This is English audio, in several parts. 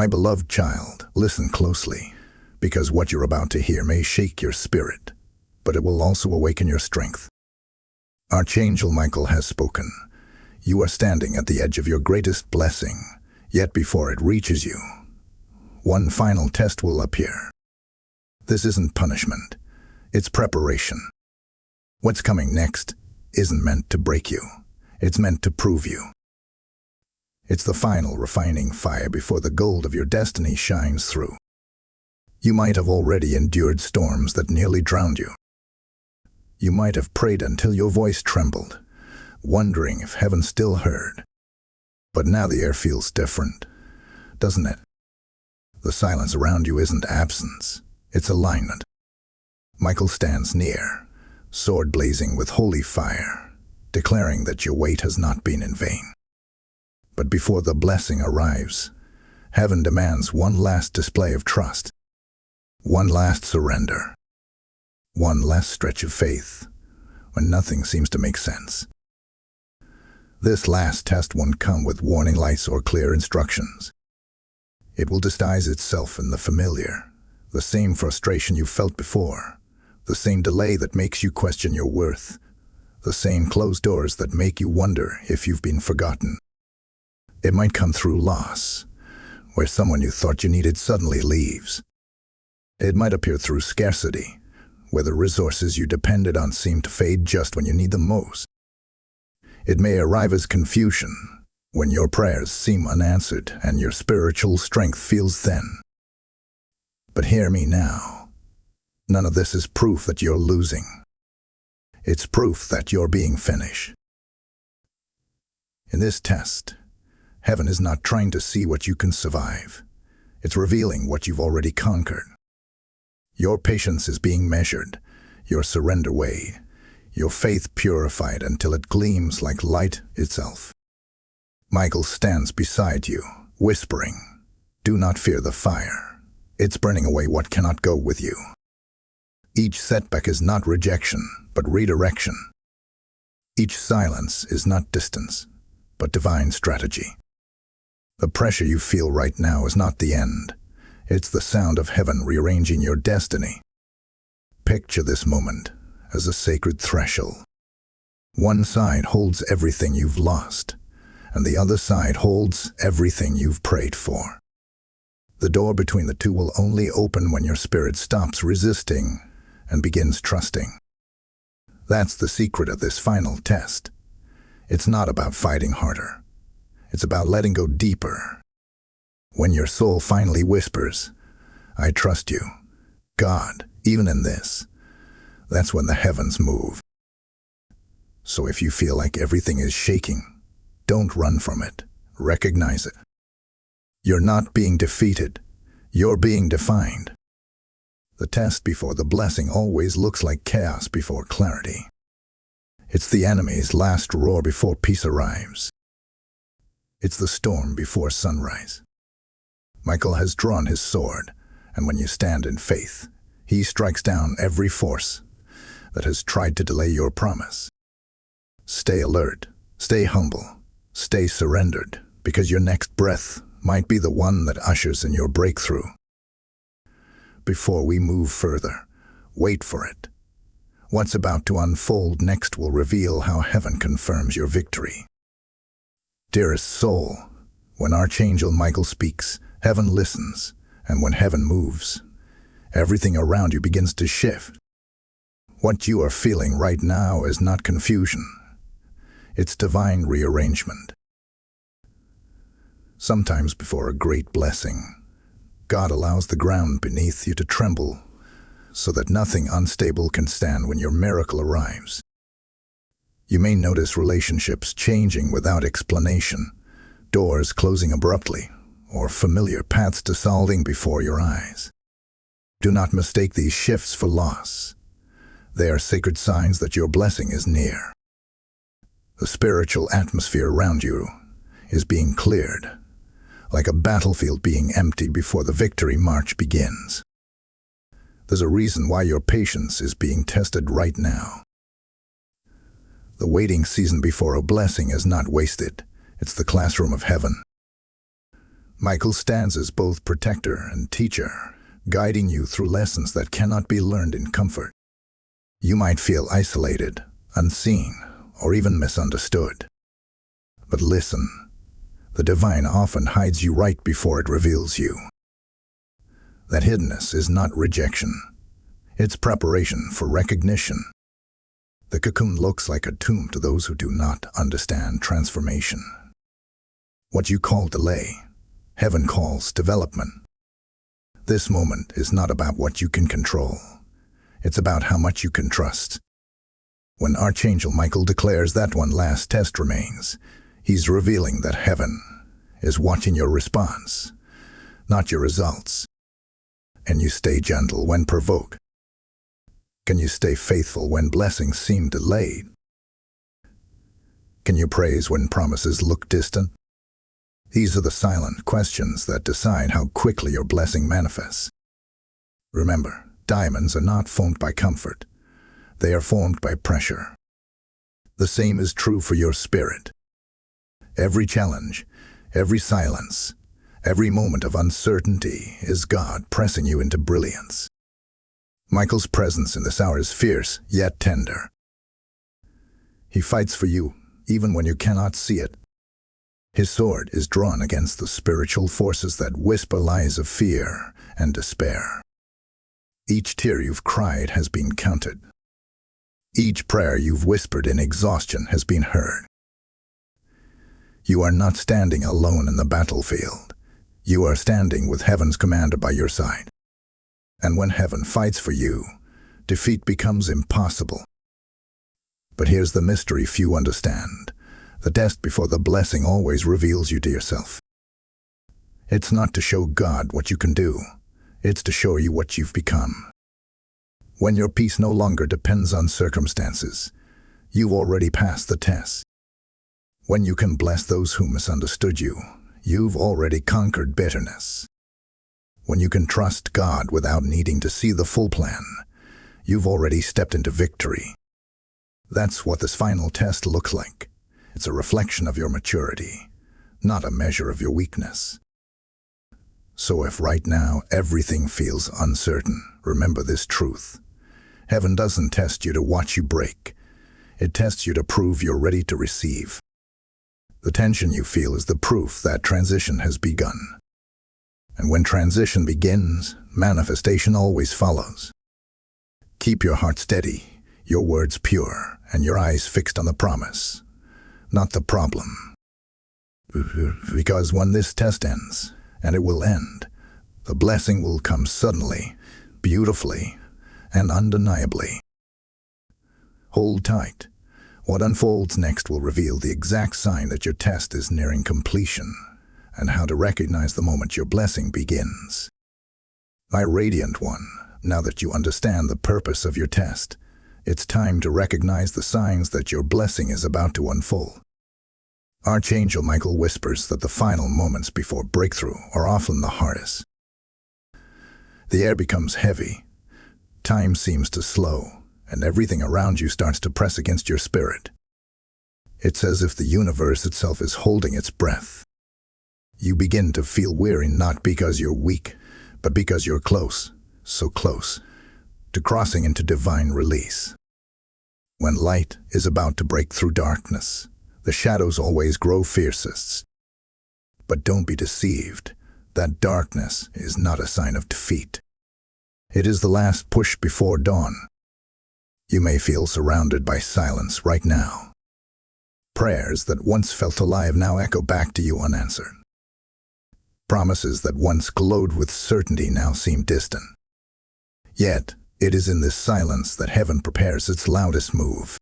My beloved child, listen closely, because what you're about to hear may shake your spirit, but it will also awaken your strength. Archangel Michael has spoken. You are standing at the edge of your greatest blessing, yet before it reaches you, one final test will appear. This isn't punishment, it's preparation. What's coming next isn't meant to break you, it's meant to prove you. It's the final refining fire before the gold of your destiny shines through. You might have already endured storms that nearly drowned you. You might have prayed until your voice trembled, wondering if heaven still heard. But now the air feels different, doesn't it? The silence around you isn't absence, it's alignment. Michael stands near, sword blazing with holy fire, declaring that your wait has not been in vain. But before the blessing arrives, heaven demands one last display of trust, one last surrender, one last stretch of faith when nothing seems to make sense. This last test won't come with warning lights or clear instructions. It will disguise itself in the familiar, the same frustration you felt before, the same delay that makes you question your worth, the same closed doors that make you wonder if you've been forgotten. It might come through loss, where someone you thought you needed suddenly leaves. It might appear through scarcity, where the resources you depended on seem to fade just when you need them most. It may arrive as confusion, when your prayers seem unanswered and your spiritual strength feels thin. But hear me now. None of this is proof that you're losing. It's proof that you're being finished. In this test, heaven is not trying to see what you can survive. It's revealing what you've already conquered. Your patience is being measured, your surrender weighed, your faith purified until it gleams like light itself. Michael stands beside you, whispering, "Do not fear the fire. It's burning away what cannot go with you." Each setback is not rejection, but redirection. Each silence is not distance, but divine strategy. The pressure you feel right now is not the end. It's the sound of heaven rearranging your destiny. Picture this moment as a sacred threshold. One side holds everything you've lost, and the other side holds everything you've prayed for. The door between the two will only open when your spirit stops resisting and begins trusting. That's the secret of this final test. It's not about fighting harder. It's about letting go deeper. When your soul finally whispers, "I trust you, God, even in this," that's when the heavens move. So if you feel like everything is shaking, don't run from it. Recognize it. You're not being defeated. You're being defined. The test before the blessing always looks like chaos before clarity. It's the enemy's last roar before peace arrives. It's the storm before sunrise. Michael has drawn his sword, and when you stand in faith, he strikes down every force that has tried to delay your promise. Stay alert, stay humble, stay surrendered, because your next breath might be the one that ushers in your breakthrough. Before we move further, wait for it. What's about to unfold next will reveal how heaven confirms your victory. Dearest soul, when Archangel Michael speaks, heaven listens, and when heaven moves, everything around you begins to shift. What you are feeling right now is not confusion. It's divine rearrangement. Sometimes before a great blessing, God allows the ground beneath you to tremble so that nothing unstable can stand when your miracle arrives. You may notice relationships changing without explanation, doors closing abruptly, or familiar paths dissolving before your eyes. Do not mistake these shifts for loss. They are sacred signs that your blessing is near. The spiritual atmosphere around you is being cleared, like a battlefield being emptied before the victory march begins. There's a reason why your patience is being tested right now. The waiting season before a blessing is not wasted. It's the classroom of heaven. Michael stands as both protector and teacher, guiding you through lessons that cannot be learned in comfort. You might feel isolated, unseen, or even misunderstood. But listen, the divine often hides you right before it reveals you. That hiddenness is not rejection. It's preparation for recognition. The cocoon looks like a tomb to those who do not understand transformation. What you call delay, heaven calls development. This moment is not about what you can control. It's about how much you can trust. When Archangel Michael declares that one last test remains, he's revealing that heaven is watching your response, not your results. Can you stay gentle when provoked? Can you stay faithful when blessings seem delayed? Can you praise when promises look distant? These are the silent questions that decide how quickly your blessing manifests. Remember, diamonds are not formed by comfort. They are formed by pressure. The same is true for your spirit. Every challenge, every silence, every moment of uncertainty is God pressing you into brilliance. Michael's presence in this hour is fierce, yet tender. He fights for you, even when you cannot see it. His sword is drawn against the spiritual forces that whisper lies of fear and despair. Each tear you've cried has been counted. Each prayer you've whispered in exhaustion has been heard. You are not standing alone in the battlefield. You are standing with heaven's commander by your side. And when heaven fights for you, defeat becomes impossible. But here's the mystery few understand. The test before the blessing always reveals you to yourself. It's not to show God what you can do. It's to show you what you've become. When your peace no longer depends on circumstances, you've already passed the test. When you can bless those who misunderstood you, you've already conquered bitterness. When you can trust God without needing to see the full plan, you've already stepped into victory. That's what this final test looks like. It's a reflection of your maturity, not a measure of your weakness. So if right now everything feels uncertain, remember this truth. Heaven doesn't test you to watch you break. It tests you to prove you're ready to receive. The tension you feel is the proof that transition has begun. And when transition begins, manifestation always follows. Keep your heart steady, your words pure, and your eyes fixed on the promise, not the problem. Because when this test ends, and it will end, the blessing will come suddenly, beautifully, and undeniably. Hold tight. What unfolds next will reveal the exact sign that your test is nearing completion, and how to recognize the moment your blessing begins. My radiant one, now that you understand the purpose of your test, it's time to recognize the signs that your blessing is about to unfold. Archangel Michael whispers that the final moments before breakthrough are often the hardest. The air becomes heavy, time seems to slow, and everything around you starts to press against your spirit. It's as if the universe itself is holding its breath. You begin to feel weary not because you're weak, but because you're close, so close, to crossing into divine release. When light is about to break through darkness, the shadows always grow fiercest. But don't be deceived. That darkness is not a sign of defeat. It is the last push before dawn. You may feel surrounded by silence right now. Prayers that once felt alive now echo back to you unanswered. Promises that once glowed with certainty now seem distant. Yet, it is in this silence that heaven prepares its loudest move.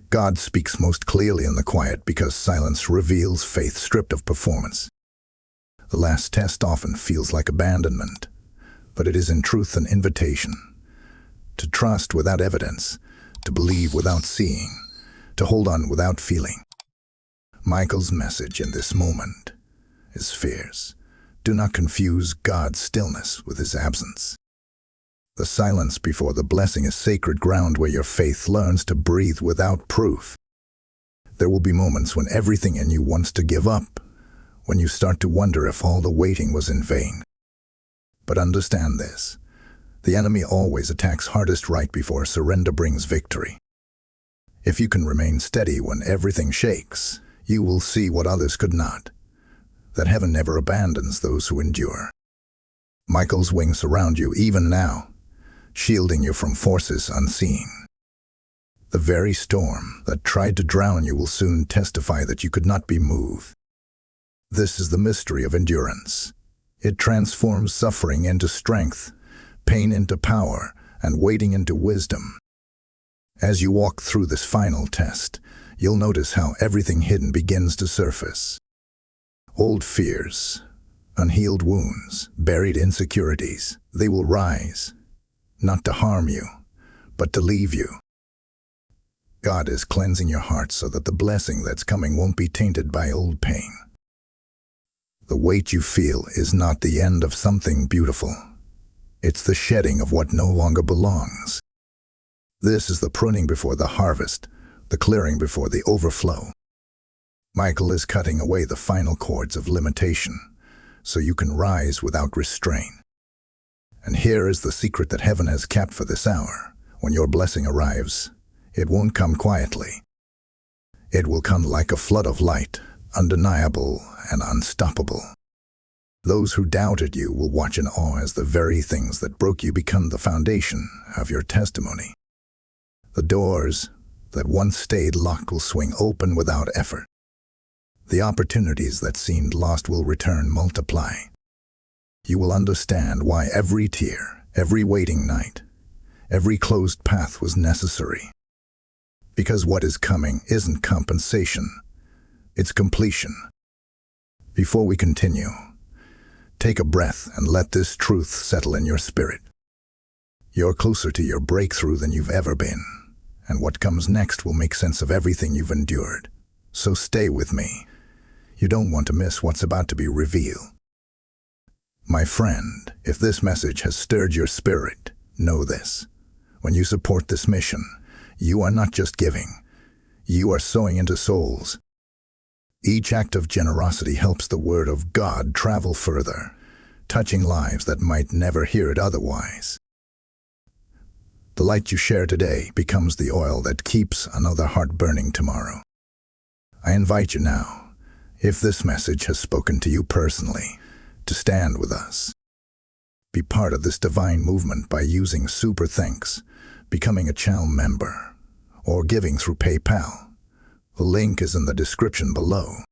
God speaks most clearly in the quiet because silence reveals faith stripped of performance. The last test often feels like abandonment, but it is in truth an invitation. To trust without evidence, to believe without seeing, to hold on without feeling. Michael's message in this moment is fierce. Do not confuse God's stillness with his absence. The silence before the blessing is sacred ground where your faith learns to breathe without proof. There will be moments when everything in you wants to give up, when you start to wonder if all the waiting was in vain. But understand this. The enemy always attacks hardest right before surrender brings victory. If you can remain steady when everything shakes, you will see what others could not. That heaven never abandons those who endure. Michael's wings surround you even now, shielding you from forces unseen. The very storm that tried to drown you will soon testify that you could not be moved. This is the mystery of endurance. It transforms suffering into strength, pain into power, and waiting into wisdom. As you walk through this final test, you'll notice how everything hidden begins to surface. Old fears, unhealed wounds, buried insecurities, they will rise, not to harm you, but to leave you. God is cleansing your heart so that the blessing that's coming won't be tainted by old pain. The weight you feel is not the end of something beautiful. It's the shedding of what no longer belongs. This is the pruning before the harvest, the clearing before the overflow. Michael is cutting away the final cords of limitation, so you can rise without restraint. And here is the secret that heaven has kept for this hour. When your blessing arrives, it won't come quietly. It will come like a flood of light, undeniable and unstoppable. Those who doubted you will watch in awe as the very things that broke you become the foundation of your testimony. The doors that once stayed locked will swing open without effort. The opportunities that seemed lost will return multiply. You will understand why every tear, every waiting night, every closed path was necessary. Because what is coming isn't compensation, it's completion. Before we continue, take a breath and let this truth settle in your spirit. You're closer to your breakthrough than you've ever been, and what comes next will make sense of everything you've endured. So stay with me. You don't want to miss what's about to be revealed. My friend, if this message has stirred your spirit, know this. When you support this mission, you are not just giving, you are sowing into souls. Each act of generosity helps the word of God travel further, touching lives that might never hear it otherwise. The light you share today becomes the oil that keeps another heart burning tomorrow. I invite you now, if this message has spoken to you personally, to stand with us. Be part of this divine movement by using Super Thanks, becoming a channel member, or giving through PayPal. The link is in the description below.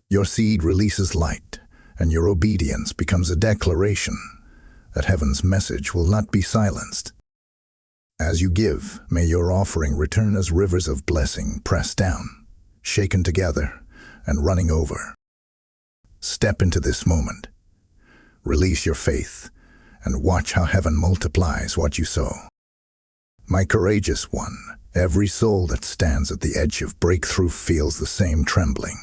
Your seed releases light, and your obedience becomes a declaration that heaven's message will not be silenced. As you give, may your offering return as rivers of blessing pressed down, shaken together, and running over. Step into this moment. Release your faith, and watch how heaven multiplies what you sow. My courageous one, every soul that stands at the edge of breakthrough feels the same trembling,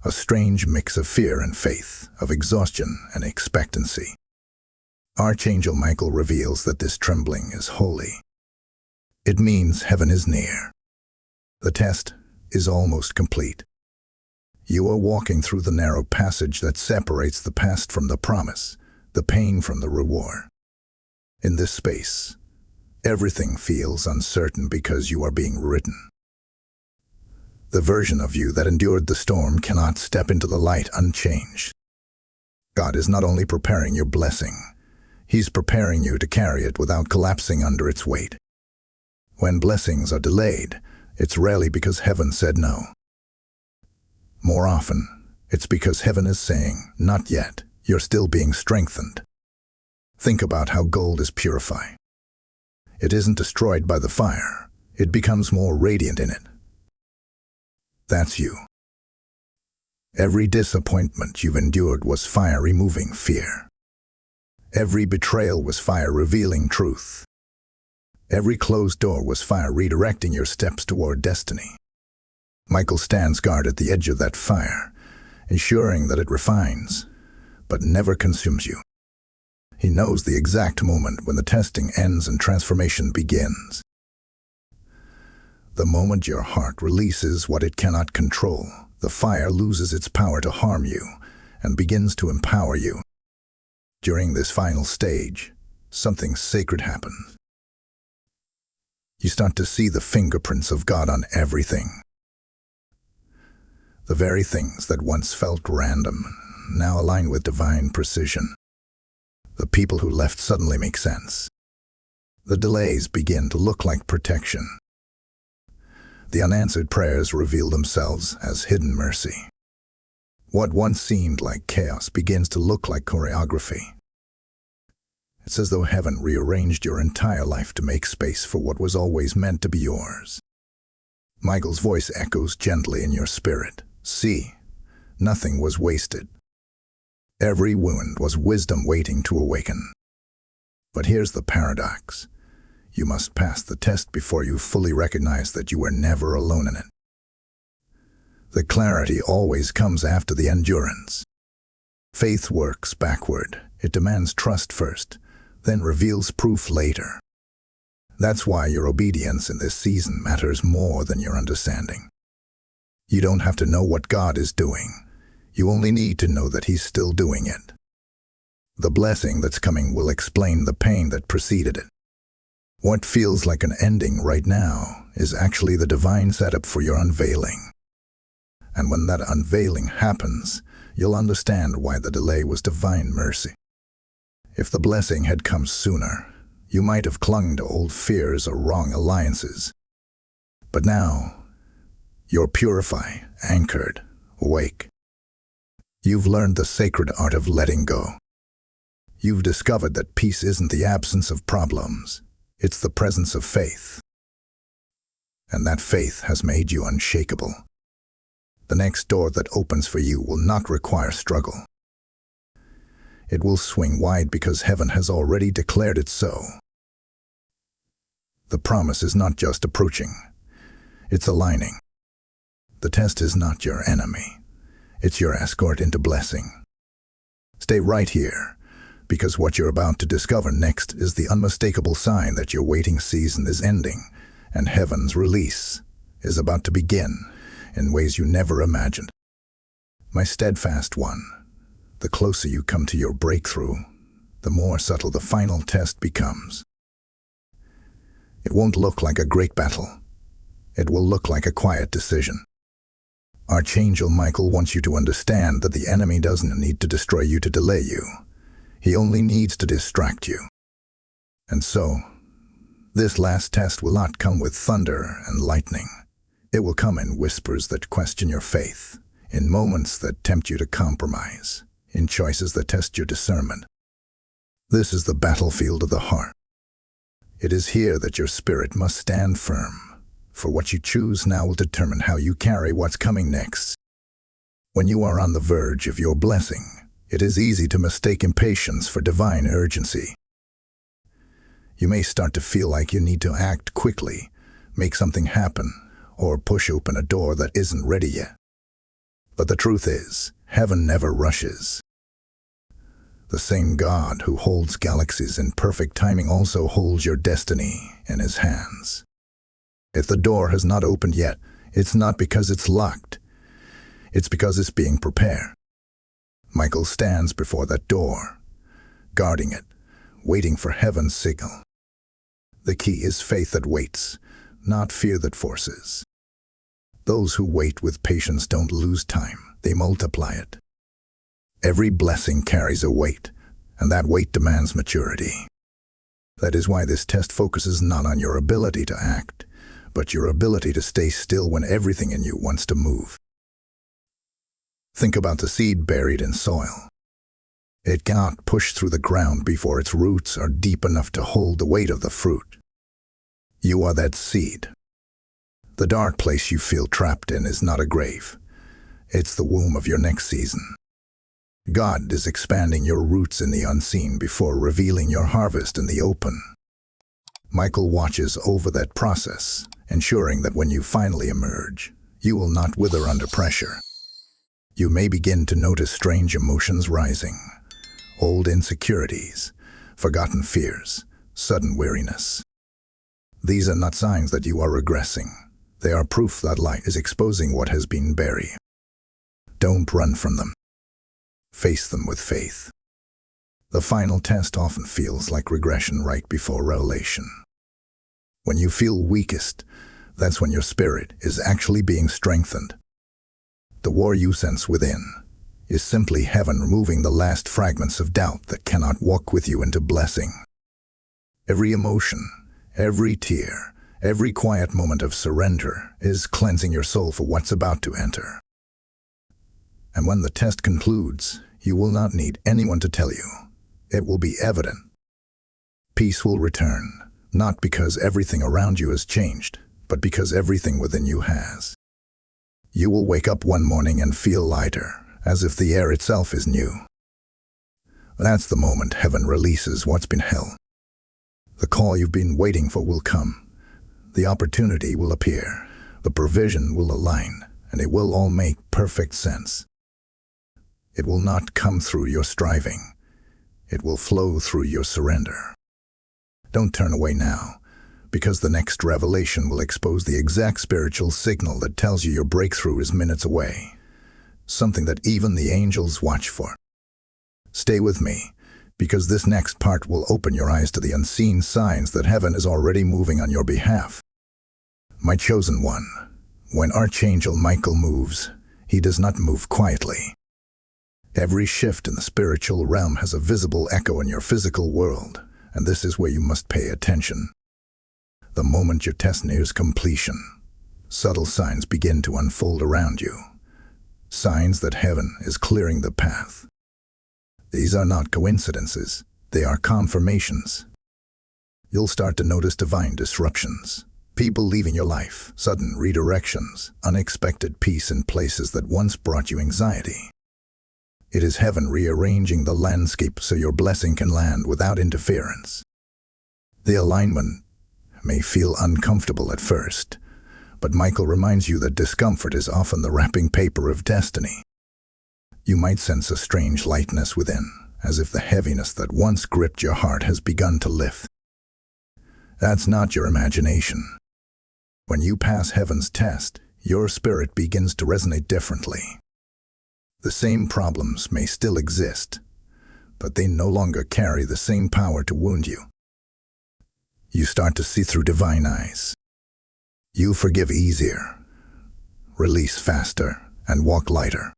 a strange mix of fear and faith, of exhaustion and expectancy. Archangel Michael reveals that this trembling is holy. It means heaven is near. The test is almost complete. You are walking through the narrow passage that separates the past from the promise, the pain from the reward. In this space, everything feels uncertain because you are being written. The version of you that endured the storm cannot step into the light unchanged. God is not only preparing your blessing, He's preparing you to carry it without collapsing under its weight. When blessings are delayed, it's rarely because heaven said no. More often, it's because heaven is saying, not yet, you're still being strengthened. Think about how gold is purified. It isn't destroyed by the fire, it becomes more radiant in it. That's you. Every disappointment you've endured was fire removing fear. Every betrayal was fire revealing truth. Every closed door was fire redirecting your steps toward destiny. Michael stands guard at the edge of that fire, ensuring that it refines, but never consumes you. He knows the exact moment when the testing ends and transformation begins. The moment your heart releases what it cannot control, the fire loses its power to harm you, and begins to empower you. During this final stage, something sacred happens. You start to see the fingerprints of God on everything. The very things that once felt random now align with divine precision. The people who left suddenly make sense. The delays begin to look like protection. The unanswered prayers reveal themselves as hidden mercy. What once seemed like chaos begins to look like choreography. It's as though heaven rearranged your entire life to make space for what was always meant to be yours. Michael's voice echoes gently in your spirit. See, nothing was wasted. Every wound was wisdom waiting to awaken. But here's the paradox. You must pass the test before you fully recognize that you were never alone in it. The clarity always comes after the endurance. Faith works backward. It demands trust first, then reveals proof later. That's why your obedience in this season matters more than your understanding. You don't have to know what God is doing. You only need to know that He's still doing it. The blessing that's coming will explain the pain that preceded it. What feels like an ending right now is actually the divine setup for your unveiling. And when that unveiling happens, you'll understand why the delay was divine mercy. If the blessing had come sooner, you might have clung to old fears or wrong alliances. But now, you're purified, anchored, awake. You've learned the sacred art of letting go. You've discovered that peace isn't the absence of problems, it's the presence of faith. And that faith has made you unshakable. The next door that opens for you will not require struggle. It will swing wide because heaven has already declared it so. The promise is not just approaching, it's aligning. The test is not your enemy. It's your escort into blessing. Stay right here, because what you're about to discover next is the unmistakable sign that your waiting season is ending, and heaven's release is about to begin in ways you never imagined. My steadfast one, the closer you come to your breakthrough, the more subtle the final test becomes. It won't look like a great battle. It will look like a quiet decision. Archangel Michael wants you to understand that the enemy doesn't need to destroy you to delay you. He only needs to distract you. And so, this last test will not come with thunder and lightning. It will come in whispers that question your faith, in moments that tempt you to compromise, in choices that test your discernment. This is the battlefield of the heart. It is here that your spirit must stand firm. For what you choose now will determine how you carry what's coming next. When you are on the verge of your blessing, it is easy to mistake impatience for divine urgency. You may start to feel like you need to act quickly, make something happen, or push open a door that isn't ready yet. But the truth is, heaven never rushes. The same God who holds galaxies in perfect timing also holds your destiny in His hands. If the door has not opened yet, it's not because it's locked. It's because it's being prepared. Michael stands before that door, guarding it, waiting for heaven's signal. The key is faith that waits, not fear that forces. Those who wait with patience don't lose time, they multiply it. Every blessing carries a weight, and that weight demands maturity. That is why this test focuses not on your ability to act, but your ability to stay still when everything in you wants to move. Think about the seed buried in soil. It cannot push through the ground before its roots are deep enough to hold the weight of the fruit. You are that seed. The dark place you feel trapped in is not a grave. It's the womb of your next season. God is expanding your roots in the unseen before revealing your harvest in the open. Michael watches over that process, ensuring that when you finally emerge, you will not wither under pressure. You may begin to notice strange emotions rising, old insecurities, forgotten fears, sudden weariness. These are not signs that you are regressing. They are proof that light is exposing what has been buried. Don't run from them. Face them with faith. The final test often feels like regression right before revelation. When you feel weakest, that's when your spirit is actually being strengthened. The war you sense within is simply heaven removing the last fragments of doubt that cannot walk with you into blessing. Every emotion, every tear, every quiet moment of surrender is cleansing your soul for what's about to enter. And when the test concludes, you will not need anyone to tell you. It will be evident. Peace will return, not because everything around you has changed, but because everything within you has. You will wake up one morning and feel lighter, as if the air itself is new. That's the moment heaven releases what's been held. The call you've been waiting for will come. The opportunity will appear. The provision will align, and it will all make perfect sense. It will not come through your striving. It will flow through your surrender. Don't turn away now, because the next revelation will expose the exact spiritual signal that tells you your breakthrough is minutes away, something that even the angels watch for. Stay with me, because this next part will open your eyes to the unseen signs that heaven is already moving on your behalf. My chosen one, when Archangel Michael moves, he does not move quietly. Every shift in the spiritual realm has a visible echo in your physical world, and this is where you must pay attention. The moment your test nears completion, subtle signs begin to unfold around you. Signs that heaven is clearing the path. These are not coincidences, they are confirmations. You'll start to notice divine disruptions, people leaving your life, sudden redirections, unexpected peace in places that once brought you anxiety. It is heaven rearranging the landscape so your blessing can land without interference. The alignment may feel uncomfortable at first, but Michael reminds you that discomfort is often the wrapping paper of destiny. You might sense a strange lightness within, as if the heaviness that once gripped your heart has begun to lift. That's not your imagination. When you pass heaven's test, your spirit begins to resonate differently. The same problems may still exist, but they no longer carry the same power to wound you. You start to see through divine eyes. You forgive easier, release faster, and walk lighter.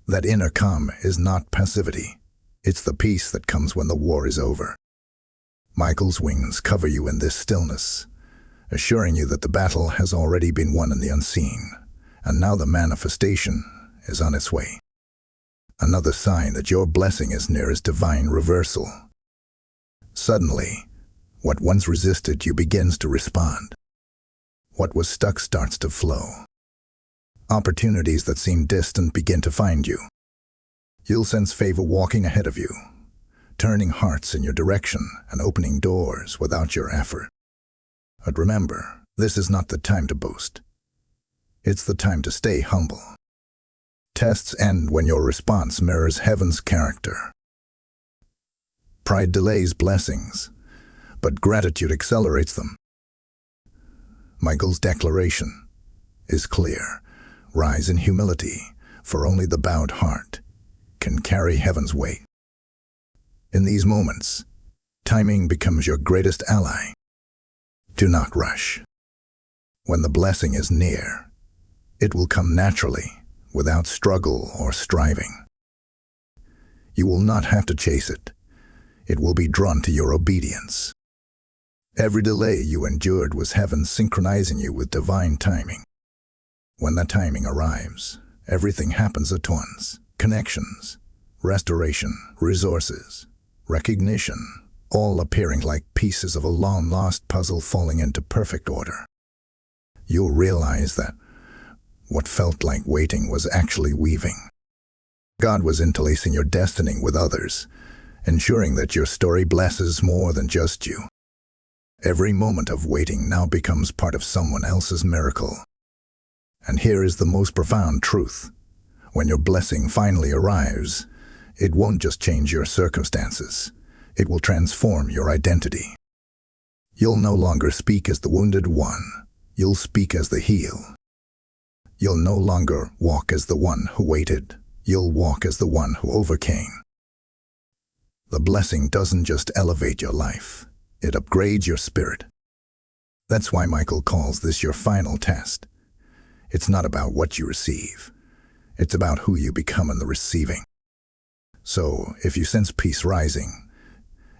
That inner calm is not passivity. It's the peace that comes when the war is over. Michael's wings cover you in this stillness, assuring you that the battle has already been won in the unseen, and now the manifestation is on its way. Another sign that your blessing is near is divine reversal. Suddenly, what once resisted you begins to respond. What was stuck starts to flow. Opportunities that seemed distant begin to find you. You'll sense favor walking ahead of you, turning hearts in your direction and opening doors without your effort. But remember, this is not the time to boast. It's the time to stay humble. Tests end when your response mirrors heaven's character. Pride delays blessings, but gratitude accelerates them. Michael's declaration is clear. Rise in humility, for only the bowed heart can carry heaven's weight. In these moments, timing becomes your greatest ally. Do not rush. When the blessing is near, it will come naturally, without struggle or striving. You will not have to chase it. It will be drawn to your obedience. Every delay you endured was heaven synchronizing you with divine timing. When that timing arrives, everything happens at once. Connections, restoration, resources, recognition, all appearing like pieces of a long-lost puzzle falling into perfect order. You'll realize that what felt like waiting was actually weaving. God was interlacing your destiny with others, ensuring that your story blesses more than just you. Every moment of waiting now becomes part of someone else's miracle. And here is the most profound truth. When your blessing finally arrives, it won't just change your circumstances. It will transform your identity. You'll no longer speak as the wounded one. You'll speak as the healed. You'll no longer walk as the one who waited, You'll walk as the one who overcame. The blessing doesn't just elevate your life, it upgrades your spirit. That's why Michael calls this your final test. It's not about what you receive. It's about who you become in the receiving. So, if you sense peace rising,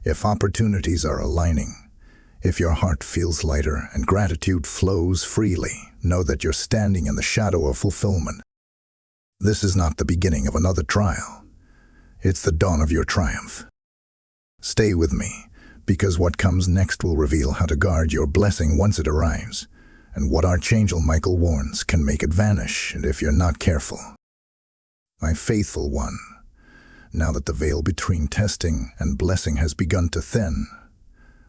if opportunities are aligning, if your heart feels lighter and gratitude flows freely, know that you're standing in the shadow of fulfillment. This is not the beginning of another trial. It's the dawn of your triumph. Stay with me, because what comes next will reveal how to guard your blessing once it arrives, and what Archangel Michael warns can make it vanish if you're not careful. My faithful one, now that the veil between testing and blessing has begun to thin,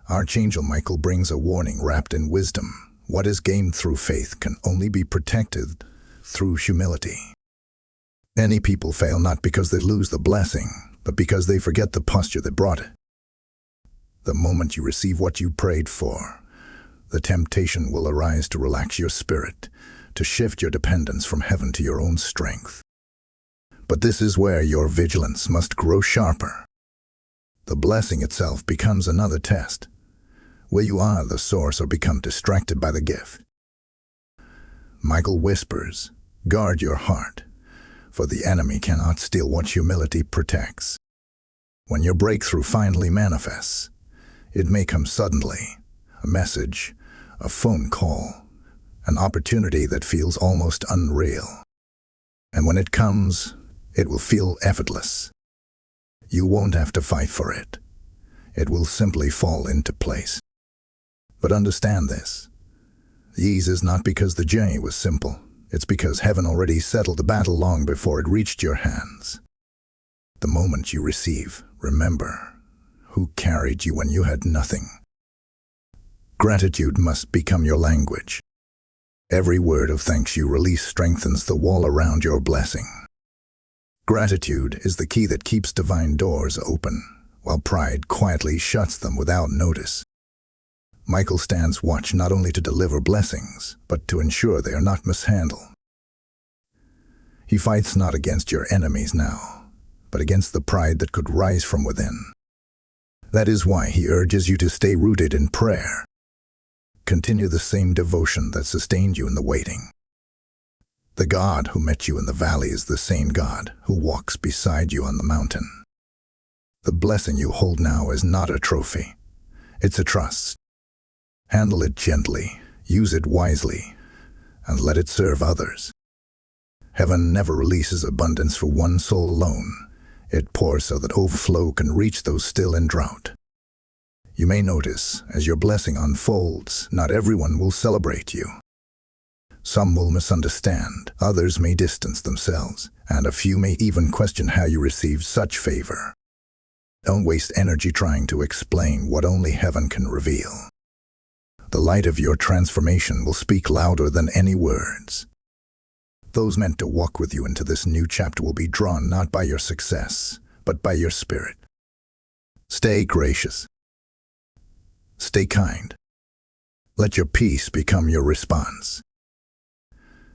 Archangel Michael brings a warning wrapped in wisdom. What is gained through faith can only be protected through humility. Many people fail not because they lose the blessing, but because they forget the posture that brought it. The moment you receive what you prayed for, the temptation will arise to relax your spirit, to shift your dependence from heaven to your own strength. But this is where your vigilance must grow sharper. The blessing itself becomes another test. Will you honor the source or become distracted by the gift? Michael whispers, guard your heart, for the enemy cannot steal what humility protects. When your breakthrough finally manifests, it may come suddenly, a message, a phone call, an opportunity that feels almost unreal. And when it comes, it will feel effortless. You won't have to fight for it. It will simply fall into place. But understand this. The ease is not because the journey was simple. It's because heaven already settled the battle long before it reached your hands. The moment you receive, remember who carried you when you had nothing. Gratitude must become your language. Every word of thanks you release strengthens the wall around your blessing. Gratitude is the key that keeps divine doors open, while pride quietly shuts them without notice. Michael stands watch not only to deliver blessings, but to ensure they are not mishandled. He fights not against your enemies now, but against the pride that could rise from within. That is why he urges you to stay rooted in prayer. Continue the same devotion that sustained you in the waiting. The God who met you in the valley is the same God who walks beside you on the mountain. The blessing you hold now is not a trophy. It's a trust. Handle it gently, use it wisely, and let it serve others. Heaven never releases abundance for one soul alone. It pours so that overflow can reach those still in drought. You may notice, as your blessing unfolds, not everyone will celebrate you. Some will misunderstand, others may distance themselves, and a few may even question how you received such favor. Don't waste energy trying to explain what only heaven can reveal. The light of your transformation will speak louder than any words. Those meant to walk with you into this new chapter will be drawn not by your success, but by your spirit. Stay gracious. Stay kind. Let your peace become your response.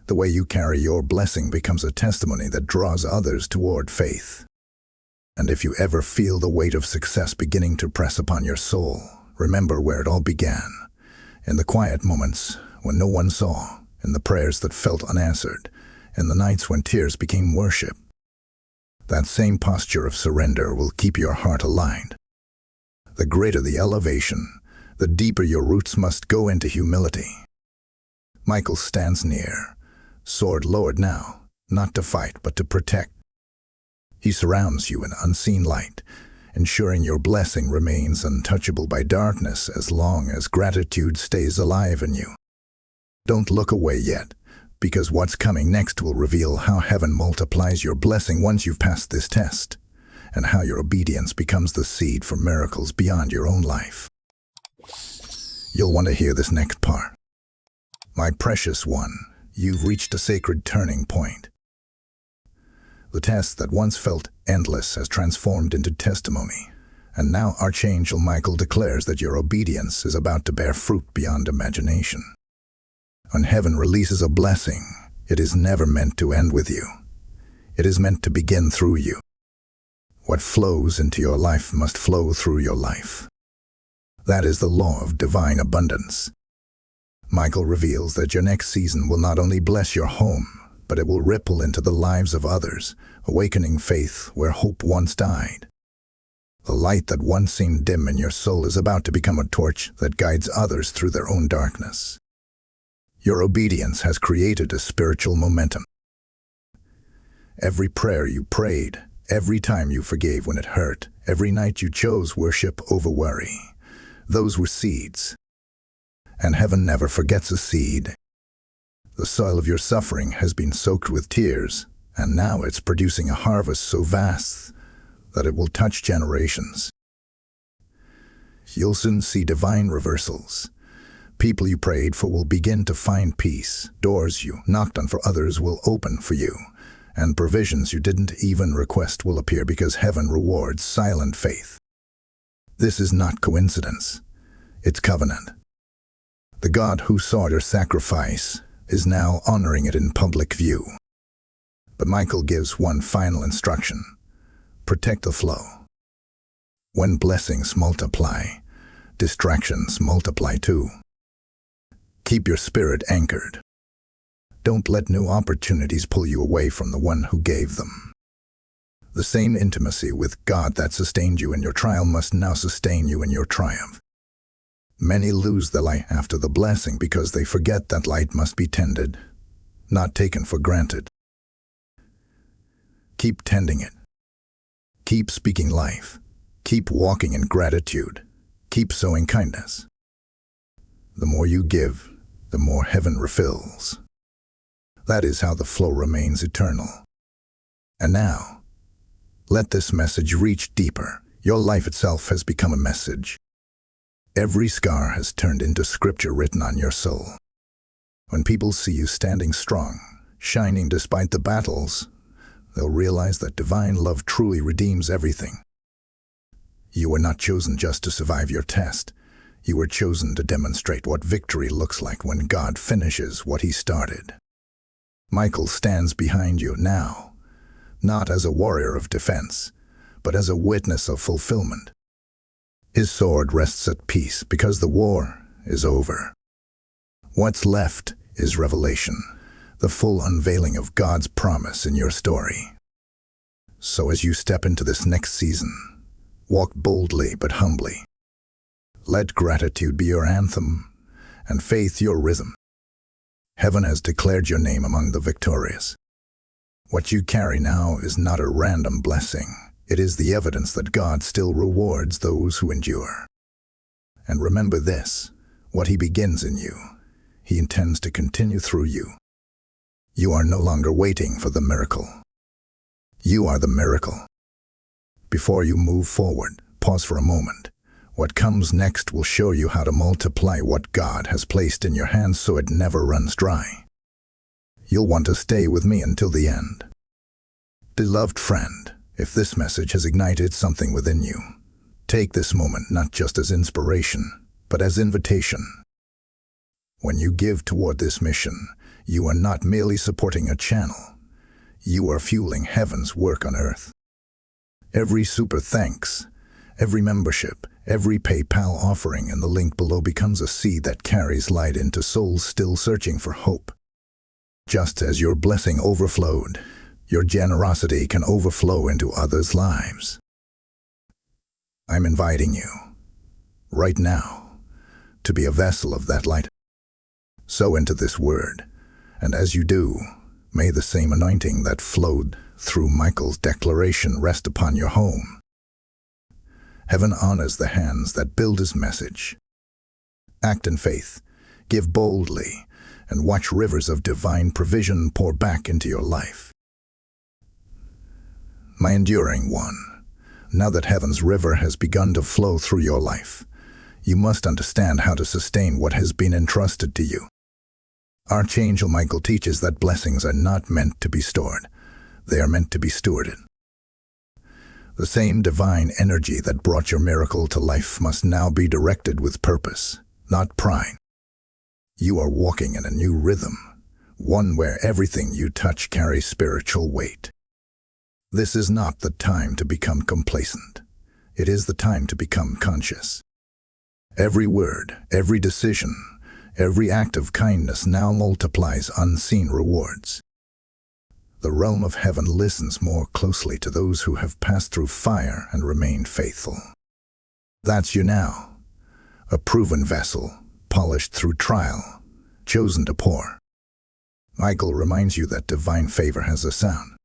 The way you carry your blessing becomes a testimony that draws others toward faith. And if you ever feel the weight of success beginning to press upon your soul, remember where it all began. In the quiet moments when no one saw, in the prayers that felt unanswered, in the nights when tears became worship. That same posture of surrender will keep your heart aligned. The greater the elevation, the deeper your roots must go into humility. Michael stands near, sword lowered now, not to fight but to protect. He surrounds you in unseen light, ensuring your blessing remains untouchable by darkness as long as gratitude stays alive in you. Don't look away yet, because what's coming next will reveal how heaven multiplies your blessing once you've passed this test, and how your obedience becomes the seed for miracles beyond your own life. You'll want to hear this next part. My precious one, you've reached a sacred turning point. The test that once felt endless has transformed into testimony, and now Archangel Michael declares that your obedience is about to bear fruit beyond imagination. When heaven releases a blessing, it is never meant to end with you. It is meant to begin through you. What flows into your life must flow through your life. That is the law of divine abundance. Michael reveals that your next season will not only bless your home, but it will ripple into the lives of others, awakening faith where hope once died. The light that once seemed dim in your soul is about to become a torch that guides others through their own darkness. Your obedience has created a spiritual momentum. Every prayer you prayed, every time you forgave when it hurt, every night you chose worship over worry, those were seeds. And heaven never forgets a seed. The soil of your suffering has been soaked with tears, and now it's producing a harvest so vast that it will touch generations. You'll soon see divine reversals. People you prayed for will begin to find peace. Doors you knocked on for others will open for you, and provisions you didn't even request will appear because heaven rewards silent faith. This is not coincidence. It's covenant. The God who saw your sacrifice is now honoring it in public view. But Michael gives one final instruction. Protect the flow. When blessings multiply, distractions multiply too. Keep your spirit anchored. Don't let new opportunities pull you away from the one who gave them. The same intimacy with God that sustained you in your trial must now sustain you in your triumph. Many lose the light after the blessing because they forget that light must be tended, not taken for granted. Keep tending it. Keep speaking life. Keep walking in gratitude. Keep sowing kindness. The more you give, the more heaven refills. That is how the flow remains eternal. And now, let this message reach deeper. Your life itself has become a message. Every scar has turned into scripture written on your soul. When people see you standing strong, shining despite the battles, they'll realize that divine love truly redeems everything. You were not chosen just to survive your test. You were chosen to demonstrate what victory looks like when God finishes what He started. Michael stands behind you now, not as a warrior of defense, but as a witness of fulfillment. His sword rests at peace because the war is over. What's left is revelation, the full unveiling of God's promise in your story. So as you step into this next season, walk boldly but humbly. Let gratitude be your anthem and faith your rhythm. Heaven has declared your name among the victorious. What you carry now is not a random blessing. It is the evidence that God still rewards those who endure. And remember this, what He begins in you, He intends to continue through you. You are no longer waiting for the miracle. You are the miracle. Before you move forward, pause for a moment. What comes next will show you how to multiply what God has placed in your hands so it never runs dry. You'll want to stay with me until the end. Beloved friend, if this message has ignited something within you, take this moment not just as inspiration, but as invitation. When you give toward this mission, you are not merely supporting a channel. You are fueling heaven's work on earth. Every super thanks, every membership, every PayPal offering in the link below becomes a seed that carries light into souls still searching for hope. Just as your blessing overflowed, your generosity can overflow into others' lives. I'm inviting you, right now, to be a vessel of that light. Sow into this word, and as you do, may the same anointing that flowed through Michael's declaration rest upon your home. Heaven honors the hands that build His message. Act in faith, give boldly, and watch rivers of divine provision pour back into your life. My enduring one, now that heaven's river has begun to flow through your life, you must understand how to sustain what has been entrusted to you. Archangel Michael teaches that blessings are not meant to be stored. They are meant to be stewarded. The same divine energy that brought your miracle to life must now be directed with purpose, not pride. You are walking in a new rhythm, one where everything you touch carries spiritual weight. This is not the time to become complacent. It is the time to become conscious. Every word, every decision, every act of kindness now multiplies unseen rewards. The realm of heaven listens more closely to those who have passed through fire and remained faithful. That's you now, a proven vessel, polished through trial, chosen to pour. Michael reminds you that divine favor has a sound.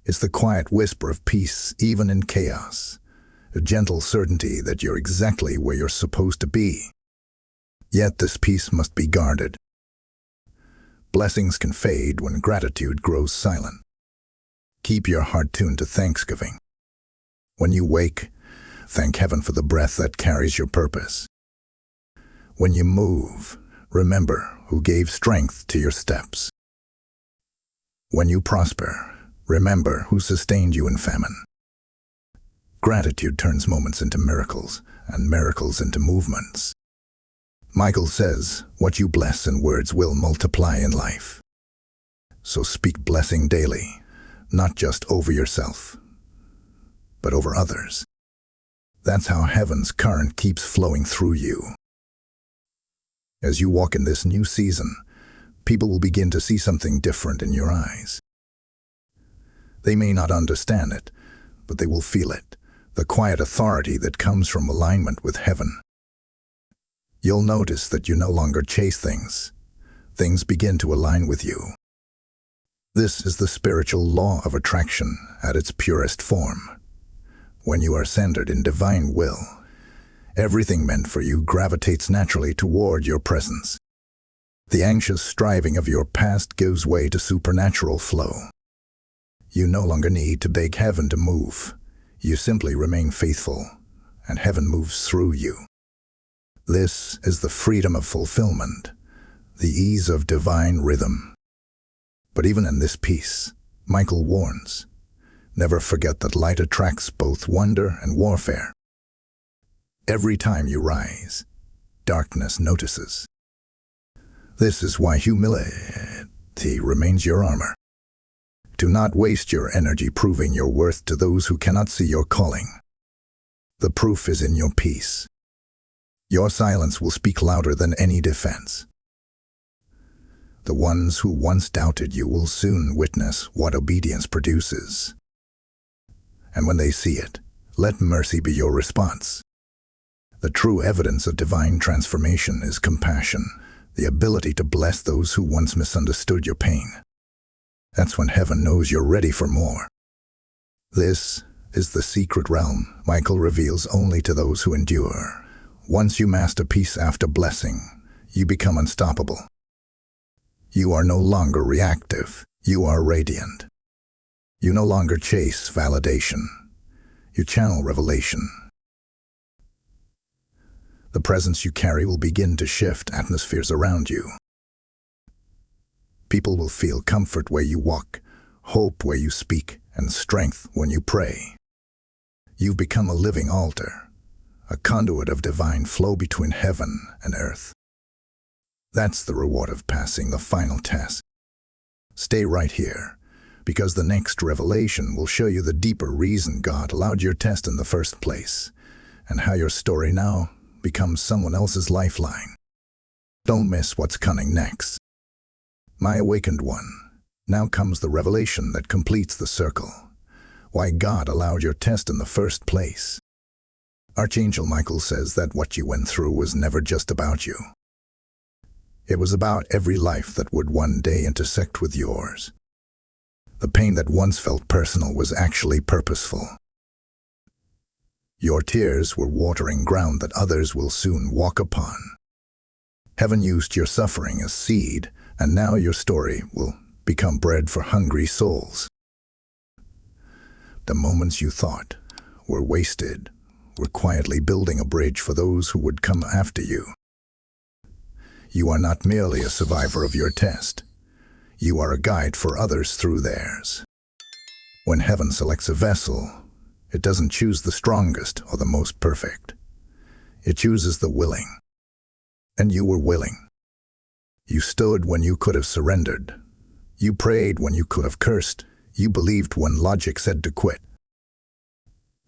It's the quiet whisper of peace, even in chaos, a gentle certainty that you're exactly where you're supposed to be. Yet this peace must be guarded. Blessings can fade when gratitude grows silent. Keep your heart tuned to thanksgiving. When you wake, thank heaven for the breath that carries your purpose. When you move, remember who gave strength to your steps. When you prosper, remember who sustained you in famine. Gratitude turns moments into miracles, and miracles into movements. Michael says, what you bless in words will multiply in life. So speak blessing daily, not just over yourself, but over others. That's how heaven's current keeps flowing through you. As you walk in this new season, people will begin to see something different in your eyes. They may not understand it, but they will feel it, the quiet authority that comes from alignment with heaven. You'll notice that you no longer chase things. Things begin to align with you. This is the spiritual law of attraction at its purest form. When you are centered in divine will, everything meant for you gravitates naturally toward your presence. The anxious striving of your past gives way to supernatural flow. You no longer need to beg heaven to move. You simply remain faithful, and heaven moves through you. This is the freedom of fulfillment, the ease of divine rhythm. But even in this peace, Michael warns, never forget that light attracts both wonder and warfare. Every time you rise, darkness notices. This is why humility remains your armor. Do not waste your energy proving your worth to those who cannot see your calling. The proof is in your peace. Your silence will speak louder than any defense. The ones who once doubted you will soon witness what obedience produces. And when they see it, let mercy be your response. The true evidence of divine transformation is compassion, the ability to bless those who once misunderstood your pain. That's when heaven knows you're ready for more. This is the secret realm Michael reveals only to those who endure. Once you master peace after blessing, you become unstoppable. You are no longer reactive, you are radiant. You no longer chase validation, you channel revelation. The presence you carry will begin to shift atmospheres around you. People will feel comfort where you walk, hope where you speak, and strength when you pray. You've become a living altar, a conduit of divine flow between heaven and earth. That's the reward of passing the final test. Stay right here, because the next revelation will show you the deeper reason God allowed your test in the first place, and how your story now becomes someone else's lifeline. Don't miss what's coming next. My awakened one, now comes the revelation that completes the circle. Why God allowed your test in the first place. Archangel Michael says that what you went through was never just about you. It was about every life that would one day intersect with yours. The pain that once felt personal was actually purposeful. Your tears were watering ground that others will soon walk upon. Heaven used your suffering as seed, and now your story will become bread for hungry souls. The moments you thought were wasted were quietly building a bridge for those who would come after you. You are not merely a survivor of your test. You are a guide for others through theirs. When heaven selects a vessel, it doesn't choose the strongest or the most perfect. It chooses the willing. And you were willing. You stood when you could have surrendered. You prayed when you could have cursed. You believed when logic said to quit.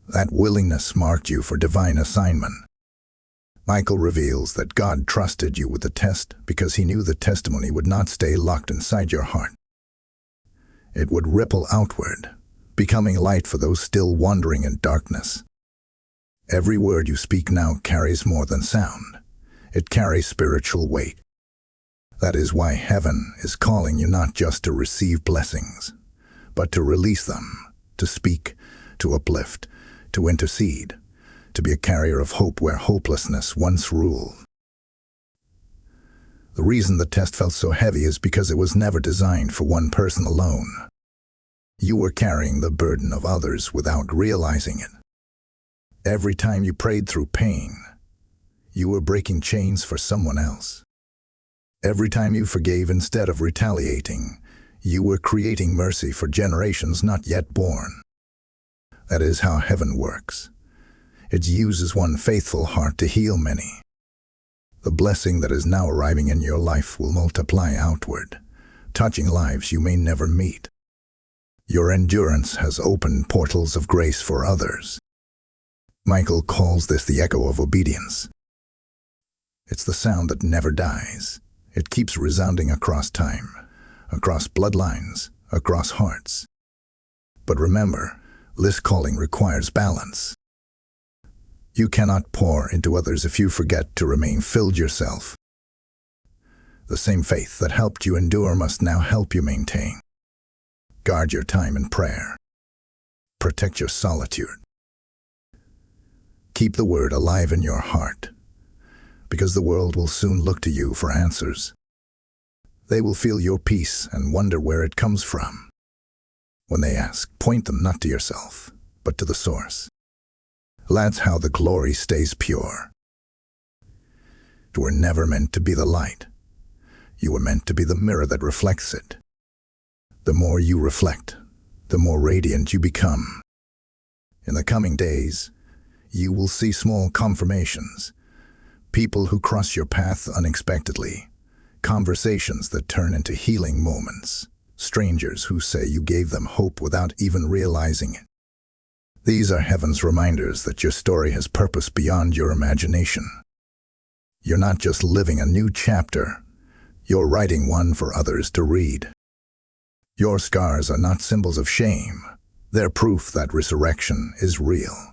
That willingness marked you for divine assignment. Michael reveals that God trusted you with the test because he knew the testimony would not stay locked inside your heart. It would ripple outward, becoming light for those still wandering in darkness. Every word you speak now carries more than sound. It carries spiritual weight. That is why heaven is calling you not just to receive blessings, but to release them, to speak, to uplift, to intercede, to be a carrier of hope where hopelessness once ruled. The reason the test felt so heavy is because it was never designed for one person alone. You were carrying the burden of others without realizing it. Every time you prayed through pain, you were breaking chains for someone else. Every time you forgave instead of retaliating, you were creating mercy for generations not yet born. That is how heaven works. It uses one faithful heart to heal many. The blessing that is now arriving in your life will multiply outward, touching lives you may never meet. Your endurance has opened portals of grace for others. Michael calls this the echo of obedience. It's the sound that never dies. It keeps resounding across time, across bloodlines, across hearts. But remember, this calling requires balance. You cannot pour into others if you forget to remain filled yourself. The same faith that helped you endure must now help you maintain. Guard your time in prayer. Protect your solitude. Keep the word alive in your heart, because the world will soon look to you for answers. They will feel your peace and wonder where it comes from. When they ask, point them not to yourself, but to the source. That's how the glory stays pure. You were never meant to be the light. You were meant to be the mirror that reflects it. The more you reflect, the more radiant you become. In the coming days, you will see small confirmations, people who cross your path unexpectedly, conversations that turn into healing moments, strangers who say you gave them hope without even realizing it. These are heaven's reminders that your story has purpose beyond your imagination. You're not just living a new chapter, you're writing one for others to read. Your scars are not symbols of shame, they're proof that resurrection is real.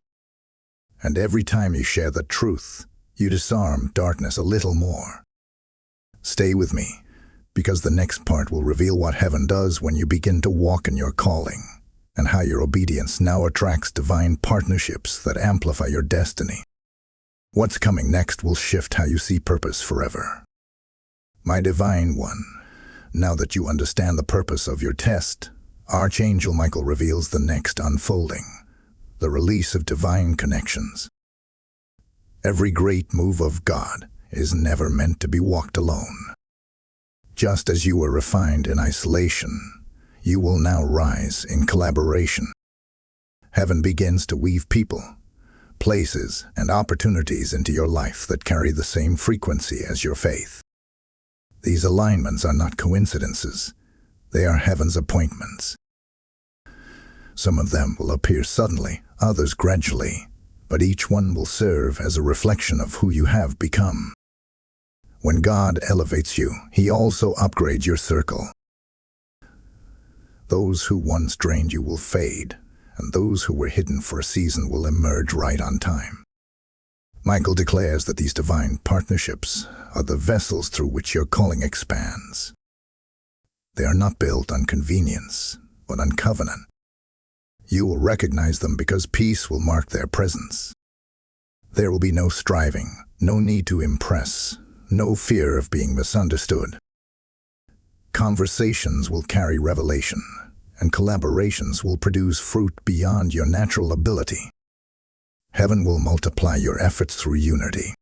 And every time you share the truth, you disarm darkness a little more. Stay with me, because the next part will reveal what heaven does when you begin to walk in your calling, and how your obedience now attracts divine partnerships that amplify your destiny. What's coming next will shift how you see purpose forever. My divine one, now that you understand the purpose of your test, Archangel Michael reveals the next unfolding, the release of divine connections. Every great move of God is never meant to be walked alone. Just as you were refined in isolation, you will now rise in collaboration. Heaven begins to weave people, places, and opportunities into your life that carry the same frequency as your faith. These alignments are not coincidences. They are heaven's appointments. Some of them will appear suddenly, others gradually, but each one will serve as a reflection of who you have become. When God elevates you, He also upgrades your circle. Those who once drained you will fade, and those who were hidden for a season will emerge right on time. Michael declares that these divine partnerships are the vessels through which your calling expands. They are not built on convenience, but on covenant. You will recognize them because peace will mark their presence. There will be no striving, no need to impress, no fear of being misunderstood. Conversations will carry revelation, and collaborations will produce fruit beyond your natural ability. Heaven will multiply your efforts through unity.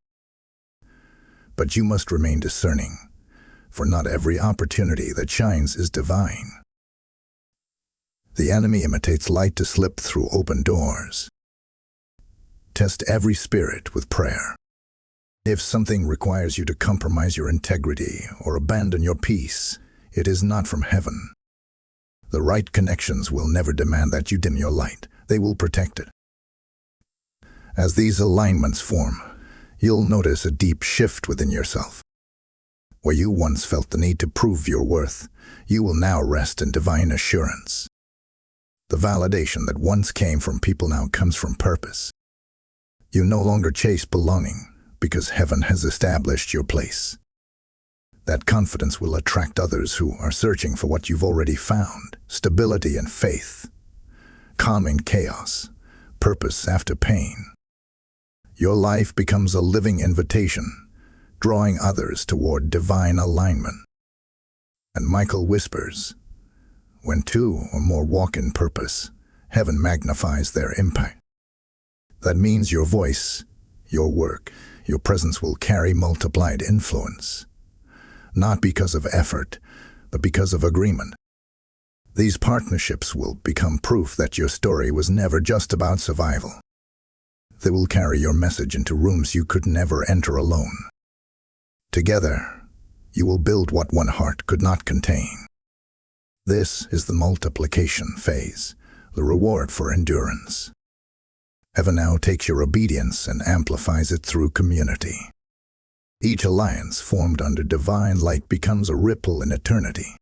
But you must remain discerning, for not every opportunity that shines is divine. The enemy imitates light to slip through open doors. Test every spirit with prayer. If something requires you to compromise your integrity or abandon your peace, it is not from heaven. The right connections will never demand that you dim your light. They will protect it. As these alignments form, you'll notice a deep shift within yourself. Where you once felt the need to prove your worth, you will now rest in divine assurance. The validation that once came from people now comes from purpose. You no longer chase belonging because heaven has established your place. That confidence will attract others who are searching for what you've already found: stability and faith, calm in chaos, purpose after pain. Your life becomes a living invitation, drawing others toward divine alignment. And Michael whispers, when two or more walk in purpose, heaven magnifies their impact. That means your voice, your work, your presence will carry multiplied influence. Not because of effort, but because of agreement. These partnerships will become proof that your story was never just about survival. They will carry your message into rooms you could never enter alone. Together, you will build what one heart could not contain. This is the multiplication phase, the reward for endurance. Heaven now takes your obedience and amplifies it through community. Each alliance formed under divine light becomes a ripple in eternity.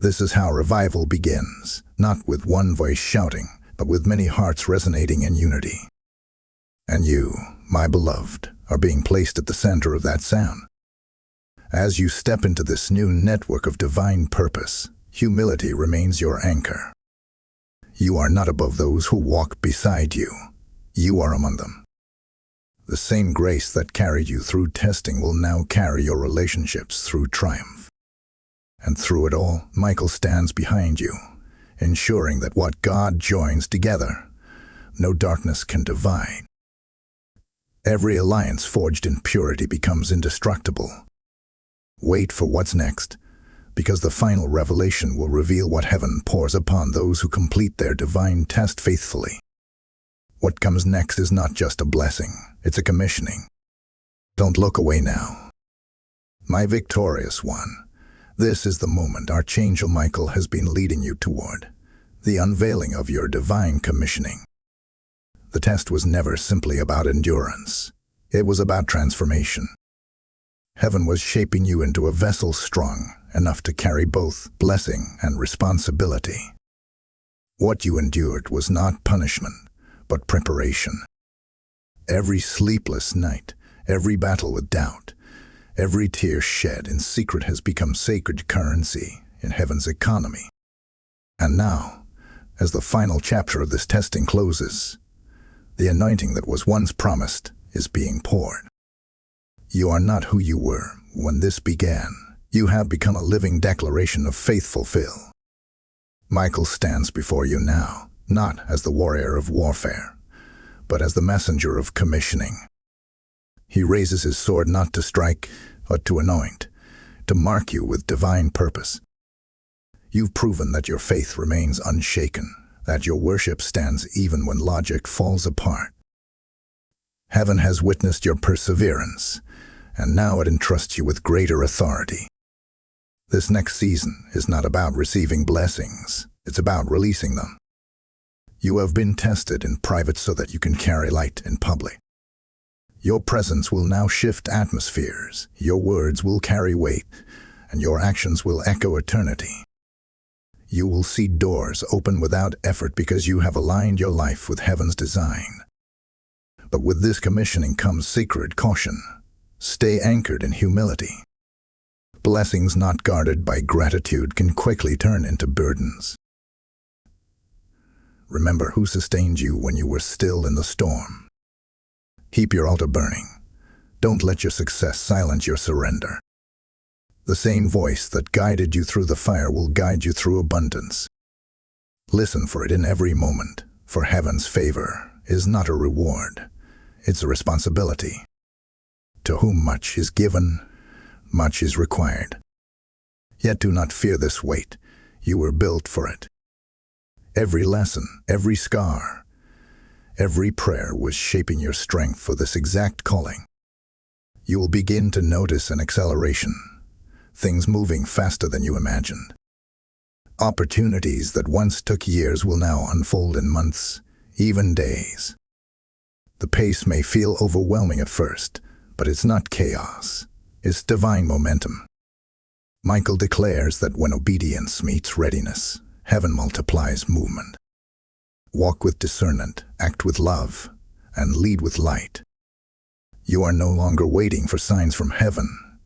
This is how revival begins, not with one voice shouting, but with many hearts resonating in unity. And you, my beloved, are being placed at the center of that sound. As you step into this new network of divine purpose, humility remains your anchor. You are not above those who walk beside you. You are among them. The same grace that carried you through testing will now carry your relationships through triumph. And through it all, Michael stands behind you, ensuring that what God joins together, no darkness can divide. Every alliance forged in purity becomes indestructible. Wait for what's next, because the final revelation will reveal what heaven pours upon those who complete their divine test faithfully. What comes next is not just a blessing, it's a commissioning. Don't look away now. My victorious one, this is the moment Archangel Michael has been leading you toward, the unveiling of your divine commissioning. The test was never simply about endurance. It was about transformation. Heaven was shaping you into a vessel strong enough to carry both blessing and responsibility. What you endured was not punishment, but preparation. Every sleepless night, every battle with doubt, every tear shed in secret has become sacred currency in heaven's economy. And now, as the final chapter of this testing closes, the anointing that was once promised is being poured. You are not who you were when this began. You have become a living declaration of faith fulfilled. Michael stands before you now, not as the warrior of warfare, but as the messenger of commissioning. He raises his sword not to strike, but to anoint, to mark you with divine purpose. You've proven that your faith remains unshaken, that your worship stands even when logic falls apart. Heaven has witnessed your perseverance, and now it entrusts you with greater authority. This next season is not about receiving blessings, it's about releasing them. You have been tested in private so that you can carry light in public. Your presence will now shift atmospheres, your words will carry weight, and your actions will echo eternity. You will see doors open without effort because you have aligned your life with heaven's design. But with this commissioning comes sacred caution. Stay anchored in humility. Blessings not guarded by gratitude can quickly turn into burdens. Remember who sustained you when you were still in the storm. Keep your altar burning. Don't let your success silence your surrender. The same voice that guided you through the fire will guide you through abundance. Listen for it in every moment, for heaven's favor is not a reward, it's a responsibility. To whom much is given, much is required. Yet do not fear this weight, you were built for it. Every lesson, every scar, every prayer was shaping your strength for this exact calling. You will begin to notice an acceleration, things moving faster than you imagined. Opportunities that once took years will now unfold in months, even days. The pace may feel overwhelming at first, but it's not chaos. It's divine momentum. Michael declares that when obedience meets readiness, heaven multiplies movement. Walk with discernment, act with love, and lead with light. You are no longer waiting for signs from heaven.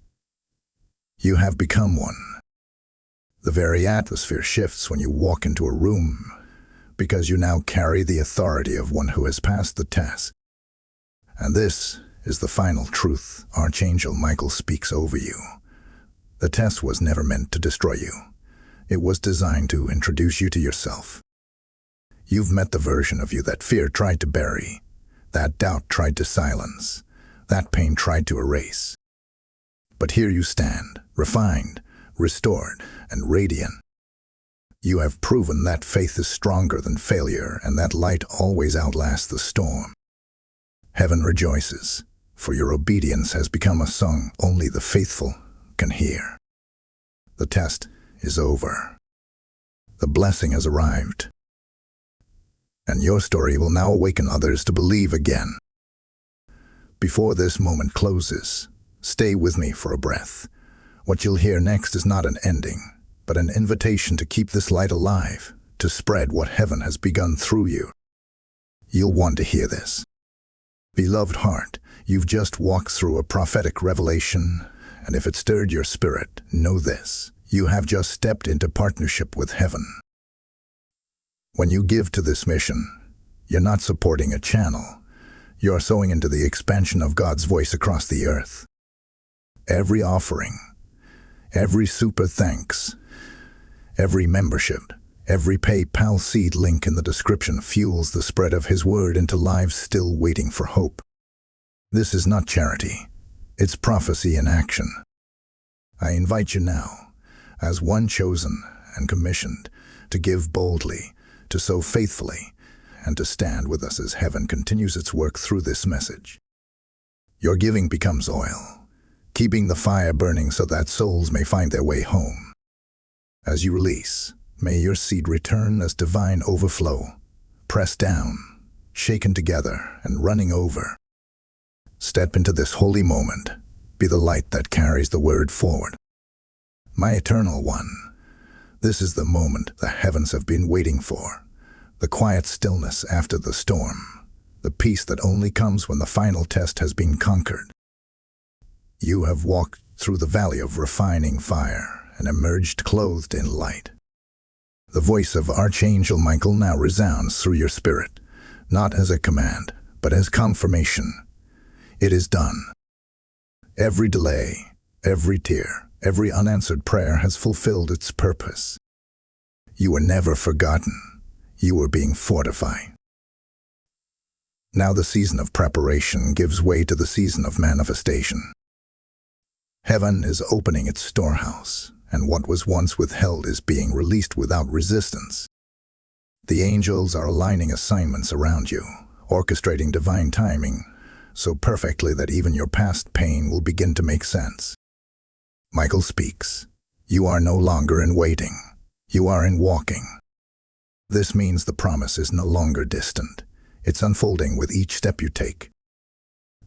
You have become one. The very atmosphere shifts when you walk into a room, because you now carry the authority of one who has passed the test. And this is the final truth Archangel Michael speaks over you. The test was never meant to destroy you. It was designed to introduce you to yourself. You've met the version of you that fear tried to bury, that doubt tried to silence, that pain tried to erase. But here you stand, refined, restored, and radiant. You have proven that faith is stronger than failure and that light always outlasts the storm. Heaven rejoices, for your obedience has become a song only the faithful can hear. The test is over. The blessing has arrived. And your story will now awaken others to believe again. Before this moment closes, stay with me for a breath. What you'll hear next is not an ending, but an invitation to keep this light alive, to spread what heaven has begun through you. You'll want to hear this. Beloved heart, you've just walked through a prophetic revelation, and if it stirred your spirit, know this: you have just stepped into partnership with heaven. When you give to this mission, you're not supporting a channel. You're sowing into the expansion of God's voice across the earth. Every offering, every super thanks, every membership, every PayPal seed link in the description fuels the spread of His word into lives still waiting for hope. This is not charity. It's prophecy in action. I invite you now, as one chosen and commissioned, to give boldly, to sow faithfully, and to stand with us as heaven continues its work through this message. Your giving becomes oil, keeping the fire burning so that souls may find their way home. As you release, may your seed return as divine overflow, pressed down, shaken together, and running over. Step into this holy moment. Be the light that carries the word forward. My eternal one, this is the moment the heavens have been waiting for. The quiet stillness after the storm. The peace that only comes when the final test has been conquered. You have walked through the valley of refining fire and emerged clothed in light. The voice of Archangel Michael now resounds through your spirit, not as a command, but as confirmation. It is done. Every delay, every tear, every unanswered prayer has fulfilled its purpose. You were never forgotten. You were being fortified. Now the season of preparation gives way to the season of manifestation. Heaven is opening its storehouse, and what was once withheld is being released without resistance. The angels are aligning assignments around you, orchestrating divine timing, so perfectly that even your past pain will begin to make sense. Michael speaks. You are no longer in waiting. You are in walking. This means the promise is no longer distant. It's unfolding with each step you take.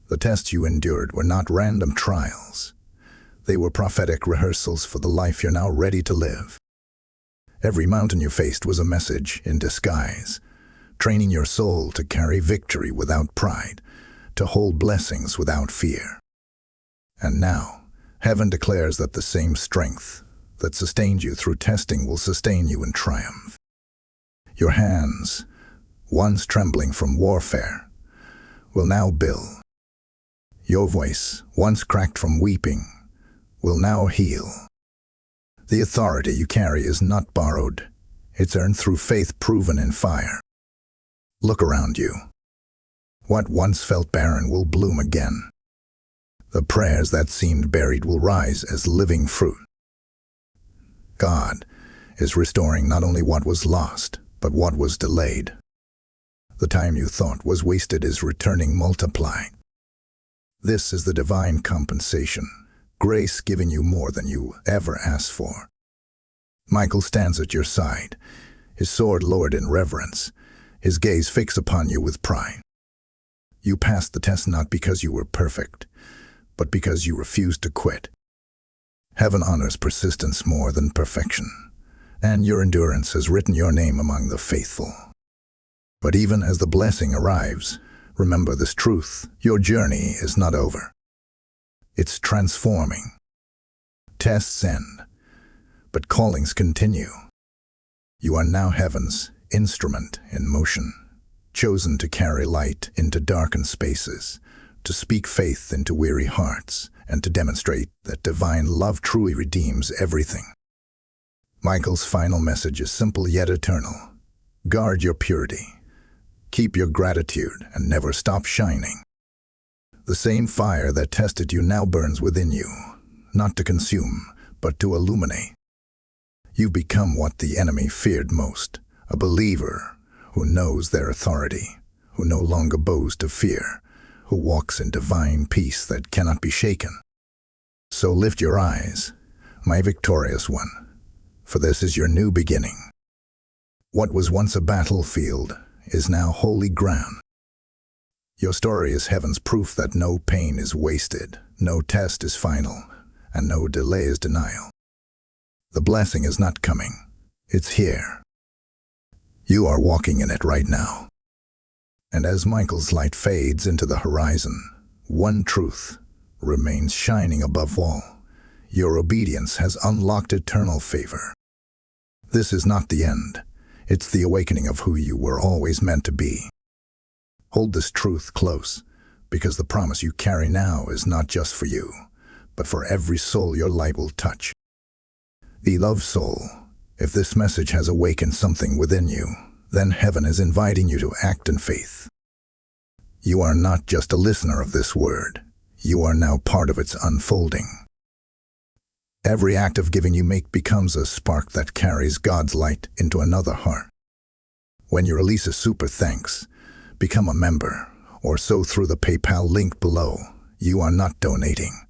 The tests you endured were not random trials. They were prophetic rehearsals for the life you're now ready to live. Every mountain you faced was a message in disguise, training your soul to carry victory without pride, to hold blessings without fear. And now, heaven declares that the same strength that sustained you through testing will sustain you in triumph. Your hands, once trembling from warfare, will now build. Your voice, once cracked from weeping, will now heal. The authority you carry is not borrowed. It's earned through faith proven in fire. Look around you. What once felt barren will bloom again. The prayers that seemed buried will rise as living fruit. God is restoring not only what was lost, but what was delayed. The time you thought was wasted is returning multiplied. This is the divine compensation, grace giving you more than you ever asked for. Michael stands at your side, his sword lowered in reverence, his gaze fixed upon you with pride. You passed the test not because you were perfect, but because you refused to quit. Heaven honors persistence more than perfection, and your endurance has written your name among the faithful. But even as the blessing arrives, remember this truth: your journey is not over. It's transforming. Tests end, but callings continue. You are now heaven's instrument in motion, chosen to carry light into darkened spaces, to speak faith into weary hearts, and to demonstrate that divine love truly redeems everything. Michael's final message is simple yet eternal. Guard your purity. Keep your gratitude and never stop shining. The same fire that tested you now burns within you, not to consume, but to illuminate. You've become what the enemy feared most, a believer who knows their authority, who no longer bows to fear, who walks in divine peace that cannot be shaken. So lift your eyes, my victorious one, for this is your new beginning. What was once a battlefield is now holy ground. Your story is heaven's proof that no pain is wasted, no test is final, and no delay is denial. The blessing is not coming, it's here. You are walking in it right now. And as Michael's light fades into the horizon, one truth remains shining above all. Your obedience has unlocked eternal favor. This is not the end. It's the awakening of who you were always meant to be. Hold this truth close, because the promise you carry now is not just for you, but for every soul your light will touch. Beloved soul, if this message has awakened something within you, then heaven is inviting you to act in faith. You are not just a listener of this word. You are now part of its unfolding. Every act of giving you make becomes a spark that carries God's light into another heart. When you release a super thanks, become a member, or sow through the PayPal link below, you are not donating.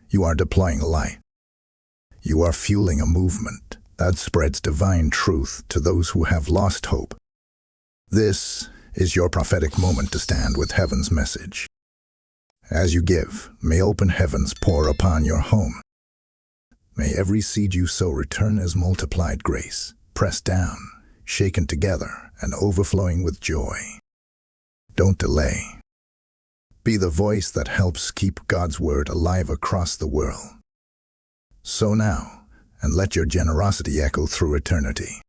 You are deploying light. You are fueling a movement that spreads divine truth to those who have lost hope. This is your prophetic moment to stand with heaven's message. As you give, may open heavens pour upon your home. May every seed you sow return as multiplied grace, pressed down, shaken together, and overflowing with joy. Don't delay. Be the voice that helps keep God's word alive across the world. Sow now, and let your generosity echo through eternity.